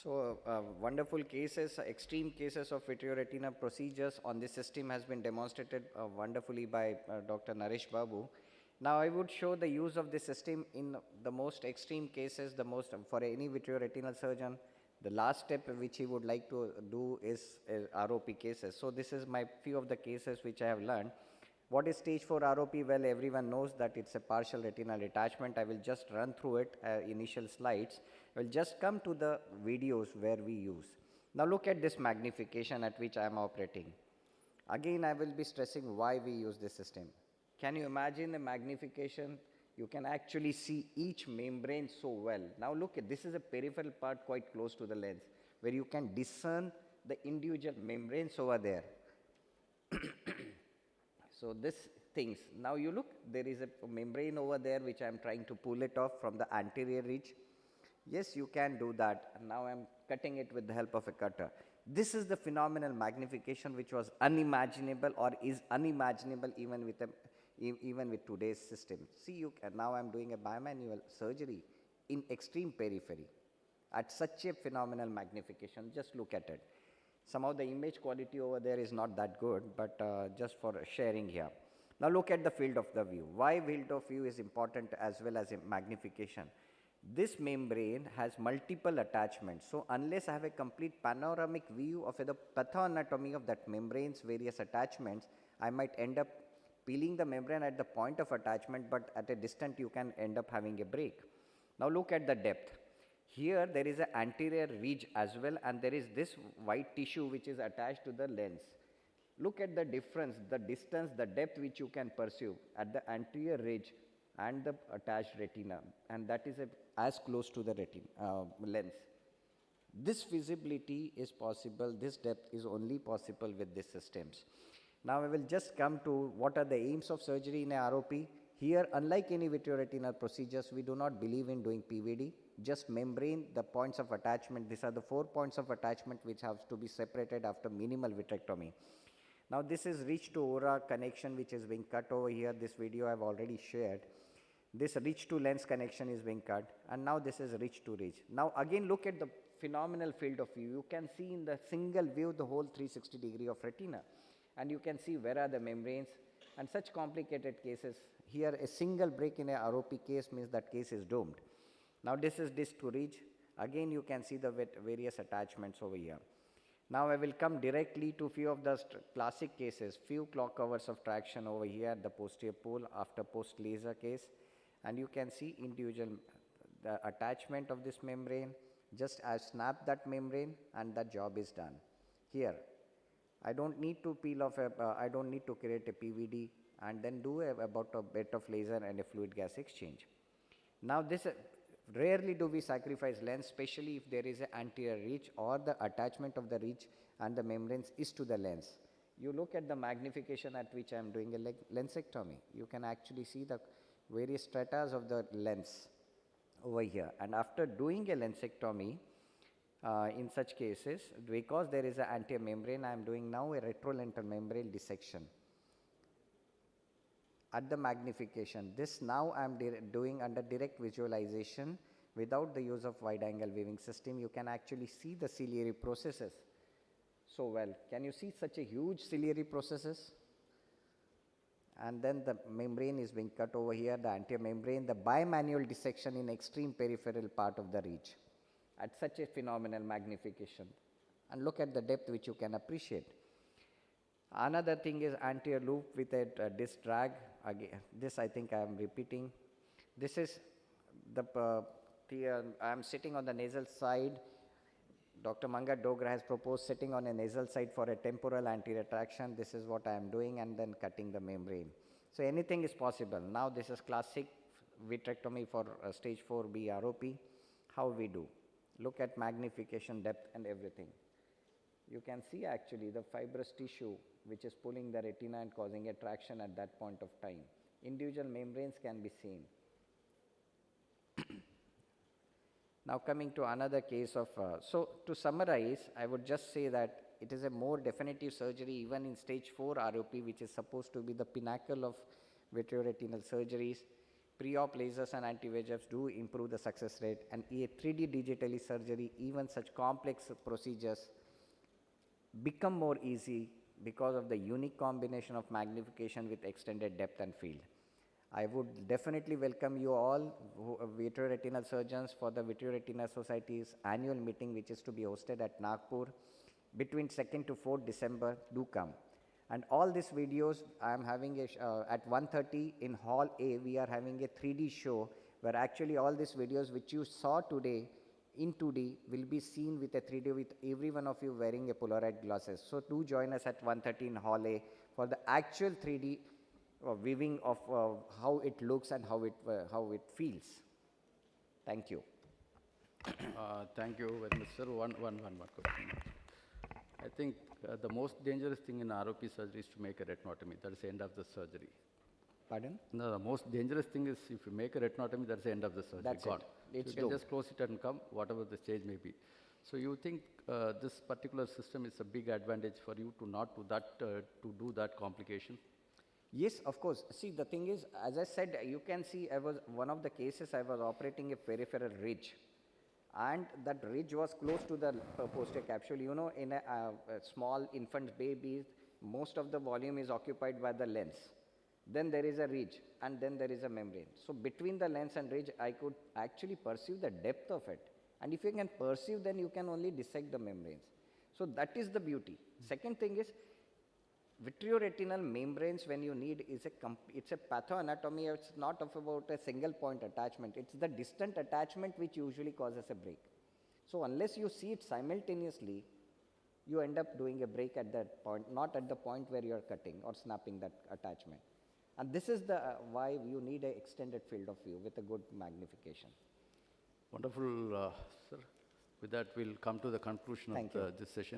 So, wonderful cases, extreme cases of vitreoretina procedures on this system has been demonstrated wonderfully by Dr. Naresh Babu. Now, I would show the use of this system in the most extreme cases, the most for any vitreoretinal surgeon. The last step which he would like to do is ROP cases. So, this is my few of the cases which I have learned. What is stage 4 ROP? Well, everyone knows that it's a partial retinal detachment. I will just run through it, initial slides. I will just come to the videos where we use. Now look at this magnification at which I am operating. Again, I will be stressing why we use this system. Can you imagine the magnification? You can actually see each membrane so well. Now look at this is a peripheral part quite close to the lens where you can discern the individual membranes over there. So this things, now you look, there is a membrane over there which I am trying to pull it off from the anterior ridge. Yes, you can do that. And now I am cutting it with the help of a cutter. This is the phenomenal magnification which was unimaginable or is unimaginable even with today's system. See, you can, now I am doing a bimanual surgery in extreme periphery at such a phenomenal magnification. Just look at it. Somehow the image quality over there is not that good, but just for sharing here. Now look at the field of the view. Why field of view is important as well as magnification? This membrane has multiple attachments. So unless I have a complete panoramic view of the pathoanatomy of that membrane's various attachments, I might end up peeling the membrane at the point of attachment, but at a distance you can end up having a break. Now look at the depth. Here there is an anterior ridge as well, and there is this white tissue which is attached to the lens. Look at the difference, the distance, the depth which you can perceive at the anterior ridge and the attached retina, and that is as close to the lens. This visibility is possible, this depth is only possible with these systems. Now I will just come to what are the aims of surgery in a ROP. Here, unlike any vitreoretinal procedures, we do not believe in doing PVD, just membrane, the points of attachment. These are the 4 points of attachment which have to be separated after minimal vitrectomy. Now this is ridge to ora connection which is being cut over here. This video I have already shared. This ridge to lens connection is being cut, and now this is ridge to ridge. Now again look at the phenomenal field of view. You can see in the single view the whole 360 degree of retina, and you can see where are the membranes and such complicated cases. Here a single break in a ROP case means that case is doomed. Now this is disc to ridge. Again you can see the various attachments over here. Now I will come directly to few of the classic cases, few clock hours of traction over here, the posterior pole after post laser case, and you can see individual the attachment of this membrane. Just I snap that membrane and that job is done. Here I don't need to peel off I don't need to create a PVD and then do about a bit of laser and a fluid gas exchange. Now this rarely do we sacrifice lens, especially if there is an anterior ridge or the attachment of the ridge and the membranes is to the lens. You look at the magnification at which I am doing a lensectomy. You can actually see the various stratas of the lens over here. And after doing a lensectomy, in such cases, because there is an anterior membrane, I am doing now a retrolental membrane dissection. At the magnification, this now I am doing under direct visualization without the use of wide angle viewing system. You can actually see the ciliary processes so well. Can you see such a huge ciliary processes? And then the membrane is being cut over here, the anterior membrane, the bimanual dissection in extreme peripheral part of the ridge at such a phenomenal magnification. And look at the depth which you can appreciate. Another thing is anterior loop with a disc drag. Again, this I think I am repeating. This is the I am sitting on the nasal side. Dr. Mangat Dogra has proposed sitting on a nasal side for a temporal anterior traction. This is what I am doing, and then cutting the membrane. So anything is possible. Now this is classic vitrectomy for stage 4B ROP. How we do? Look at magnification, depth and everything. You can see actually the fibrous tissue which is pulling the retina and causing a traction at that point of time. Individual membranes can be seen. Now coming to another case of, so to summarize, I would just say that it is a more definitive surgery even in stage 4 ROP, which is supposed to be the pinnacle of vitreoretinal surgeries. Pre-op lasers and anti-VEGFs do improve the success rate, and a 3D digitally surgery, even such complex procedures, become more easy because of the unique combination of magnification with extended depth and field. I would definitely welcome you all, vitreoretinal surgeons, for the Vitreoretina Society's annual meeting, which is to be hosted at Nagpur between 2nd to 4th December. Do come. And all these videos, I am having at 1:30 in Hall A, we are having a 3D show where actually all these videos which you saw today in 2D will be seen with a 3D with every one of you wearing a Polaroid glasses. So do join us at 1:30 in Hall A for the actual 3D viewing of how it looks and how it feels. Thank you. Thank you very much, sir. One question. I think the most dangerous thing in ROP surgery is to make a retinotomy. That is the end of the surgery. Pardon? No, the most dangerous thing is if you make a retinotomy, that's the end of the surgery. That's gone. it. It's you can just close it and come, whatever the stage may be. So you think this particular system is a big advantage for you to not do that, to do that complication? Yes, of course. See, the thing is, as I said, you can see one of the cases I was operating a peripheral ridge, and that ridge was close to the posterior capsule. You know, in a small infant baby, most of the volume is occupied by the lens. Then there is a ridge, and then there is a membrane. So between the lens and ridge, I could actually perceive the depth of it. And if you can perceive, then you can only dissect the membranes. So that is the beauty. Second thing is, vitreoretinal membranes, when you need, it's a pathoanatomy. It's not about a single point attachment. It's the distant attachment which usually causes a break. So unless you see it simultaneously, you end up doing a break at that point, not at the point where you're cutting or snapping that attachment. And this is why you need an extended field of view with a good magnification. Wonderful, sir. With that, we'll come to the conclusion of this session.